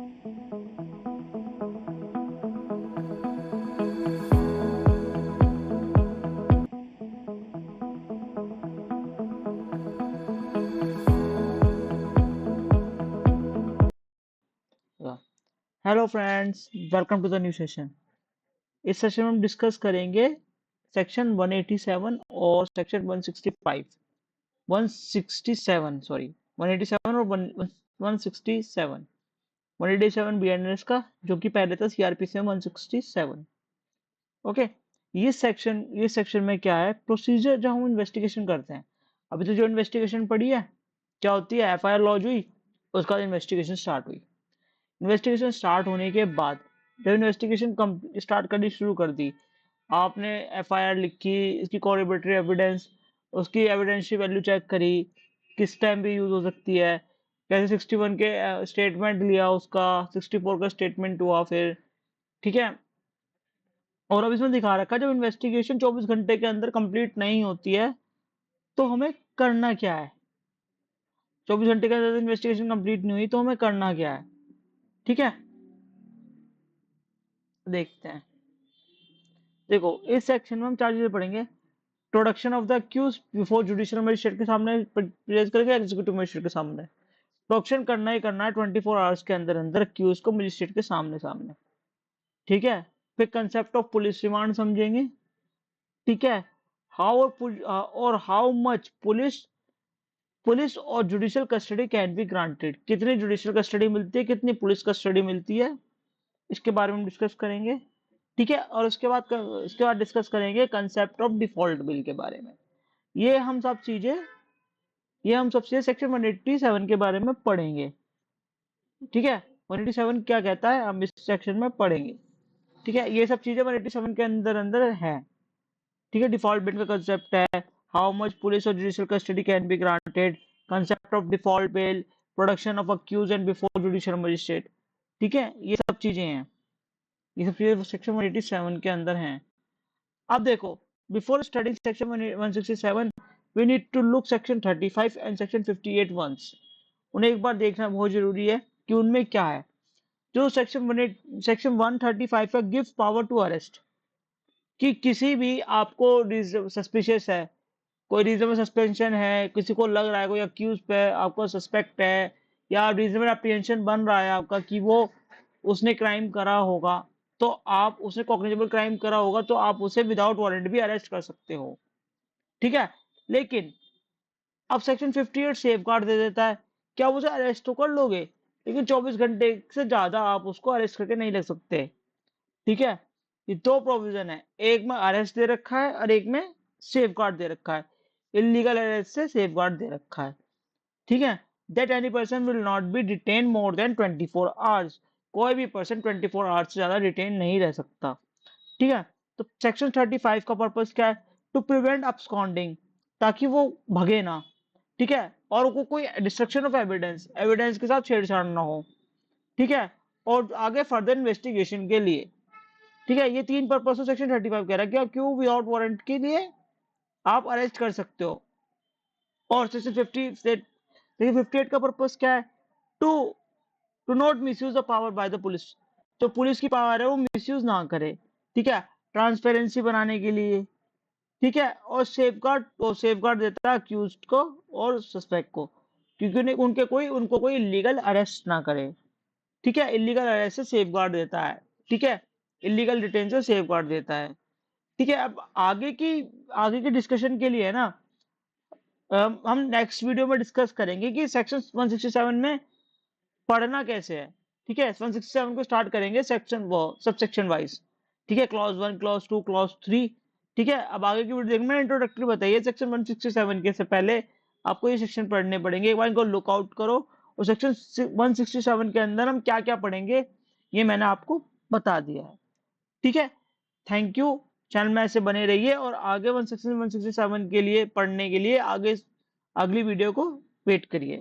Hello friends, welcome to the new session. इस session में हम डिस्कस करेंगे सेक्शन 187 और सेक्शन 165 167 सॉरी 187 और 167 187 बीएनएस का, जो कि पहले था सीआरपीसी में 167। ओके, ये सेक्शन में क्या है, प्रोसीजर जब हम इन्वेस्टिगेशन करते हैं। अभी तो जो इन्वेस्टिगेशन पड़ी है, क्या होती है, एफआईआर लॉन्च हुई, उसका इन्वेस्टिगेशन स्टार्ट हुई। इन्वेस्टिगेशन स्टार्ट होने के बाद जब इन्वेस्टिगेशन स्टार्ट करनी शुरू कर दी, आपने एफआईआर लिखी, इसकी कॉरिबेटरी एविडेंस, उसकी एविडेंशियल वैल्यू चेक करी, किस टाइम भी यूज हो सकती है, कैसे 61 के स्टेटमेंट लिया, उसका 64 का स्टेटमेंट हुआ फिर, ठीक है। और अब इसमें दिखा रखा है जब इन्वेस्टिगेशन 24 घंटे के अंदर कंप्लीट नहीं होती है तो हमें करना क्या है। 24 घंटे के अंदर इन्वेस्टिगेशन कंप्लीट नहीं हुई तो हमें करना क्या है, ठीक है। देखते हैं। देखो, इस सेक्शन में हम चार चीजें पढ़ेंगे। Production of the accused before judicial magistrate के सामने प्रेज करके एग्जीक्यूटिव मजिस्ट्रेट के सामने प्रोडक्शन करना ही करना है 24 आवर्स के अंदर अंदर अक्यूज को मजिस्ट्रेट के सामने सामने, ठीक है। फिर कंसेप्ट ऑफ पुलिस रिमांड समझेंगे, ठीक है। हाउ और हाउ मच पुलिस और judicial custody can be granted, कितनी जुडिशियल कस्टडी मिलती है, कितनी पुलिस कस्टडी मिलती है, इसके बारे में डिस्कस करेंगे, ठीक है। और उसके बाद डिस्कस करेंगे कंसेप्ट ऑफ डिफॉल्ट बिल के बारे में। ये हम सब चीजें ये हम सबसे सेक्शन 187 के बारे में पढ़ेंगे, ठीक है। 187 क्या कहता है हम इस सेक्शन में पढ़ेंगे, ठीक है। ये सब चीजें 187 के अंदर अंदर है, ठीक है। डिफॉल्ट बिल का कंसेप्ट है, हाउ मच पुलिस और judicial custody can be granted, concept of default bail, production of accused and before judicial magistrate, ठीक है। ये सब चीजें हैं, ये सब चीजें सेक्शन 187 के अंदर हैं। अब देखो, before studying section 167 we need to look section 35 and section 58 once. उन्हें एक बार देखना बहुत जरूरी है कि उनमें क्या है। जो सेक्शन 135 का गिव पावर टू अरेस्ट, कि किसी भी आपको सस्पिशियस है, कोई रीजनेबल सस्पेंशन है, किसी को लग रहा है कोई अक्यूज पे आपको सस्पेक्ट है, या रीजनेबल एप्रीहेंशन बन रहा है आपका कि वो उसने क्राइम करा होगा, तो आप उसने कॉग्निजेबल क्राइम करा होगा तो आप उसे विदाउट वारंट भी अरेस्ट कर सकते हो, ठीक है। लेकिन अब सेक्शन 58 सेफ गार्ड दे देता है कि आप उसे अरेस्ट तो कर लोगे, लेकिन 24 घंटे से ज्यादा आप उसको अरेस्ट करके नहीं ले सकते, ठीक है। ये दो प्रोविजन है, एक में अरेस्ट दे रखा है और एक में सेफ गार्ड दे रखा है। इलीगल अरेस्ट से सेफ गार्ड दे रखा है, ठीक है। That any person will not be detain more than 24 hours, कोई भी पर्सन 24 आवर्स से ज्यादा डिटेन नहीं रह सकता, ठीक है। तो सेक्शन 35 का पर्पस क्या है, टू प्रिवेंट अब्सकॉन्डिंग, ताकि वो भगे ना, ठीक है। और वो कोई डिस्ट्रक्शन ऑफ एविडेंस के साथ छेड़छाड़ ना हो, ठीक है। और आगे फर्दर इन्वेस्टिगेशन के लिए, ठीक है। ये तीन पर्पस तो सेक्शन 35 कह रहा है, क्या क्यों विदाउट वारंट के लिए आप अरेस्ट कर सकते हो। और सेक्शन 58 का पर्पस क्या है, to to not misuse the power by the police, जो पुलिस की पावर है वो मिसयूज ना करे, ठीक है। ट्रांसपेरेंसी बनाने के लिए, ठीक है। और सेफगार्ड देता है अक्यूज को और सस्पेक्ट को, क्योंकि उनको कोई इलीगल अरेस्ट ना करे, ठीक है। इलीगल अरेस्ट से सेफगार्ड देता है, ठीक है। इलीगल डिटेन से सेफगार्ड देता है, ठीक है। अब आगे की डिस्कशन के लिए है ना, हम नेक्स्ट वीडियो में डिस्कस करेंगे कि सेक्शन 167 में पढ़ना कैसे है, ठीक है। 167 को स्टार्ट करेंगे सबसेक्शन वाइज, ठीक है। क्लॉज 1, क्लॉज 2, क्लॉज 3, ठीक है। अब आगे की वीडियो देखना, इंट्रोडक्टरी बताइए सेक्शन 167 के से पहले आपको ये सेक्शन पढ़ने पड़ेंगे, एक बार इनको लुकआउट करो। और सेक्शन 167 के अंदर हम क्या क्या पढ़ेंगे ये मैंने आपको बता दिया है, ठीक है। थैंक यू, चैनल में ऐसे बने रहिए और आगे 167 के लिए पढ़ने के लिए आगे अगली वीडियो को वेट करिए।